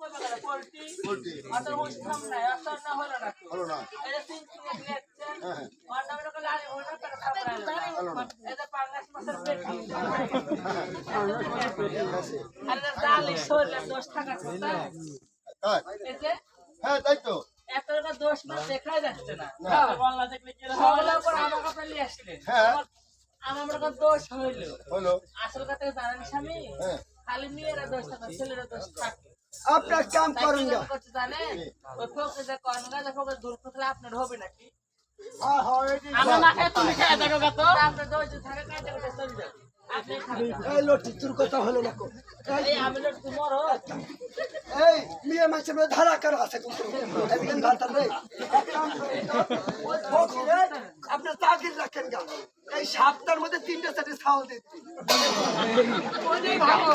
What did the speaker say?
Poultry poultry অত উৎসব নাই অসর না হলো না হলো না এই যে তিন তিন লেখছেন হ্যাঁ অন্য করে আরে ওটা টাকা হলো না এই যে পাঙ্গাস মাছের পেটি আরে ডালি শরীরে দোষ থাকার কথা তাই এই যে হ্যাঁ তাই তো এত টাকা দোষ মানে দেখাই যাচ্ছে না না। বাংলা দেখলে কি সকালের পর আমার কাছে নিয়ে আসলেন হ্যাঁ আমার মনে করেন দোষ হইলো হলো আসল কথা জানেন স্বামী হ্যাঁ খালি মেয়েরা দোষ থাকে ছেলেরা দোষ থাকে আপনার কাম করেন না করতে জানেন ওই ফোকে যে কর্মগা যে ফোকে দূর করলে আপনার হবে নাকি হ্যাঁ হ্যাঁ এই যে আমার না খেয়ে তুমি খেয়ে দেখো গা তো আপনার দোষ থাকে কাটে কাটে চলে যাবে আপনি খাবেন এই লটি তোর কথা হলো না কো এই আমি লোক তোমার এই মিয়া মাছের মধ্যে ধারা করা আছে কিন্তু একদিন ভাতা নেই এক কাম করেন তো, ওই ফকিরে আপনার তাগির রাখেন গা এই সাপটার মধ্যে 3টে 4টে ছাও দিচ্ছি ওই ভালো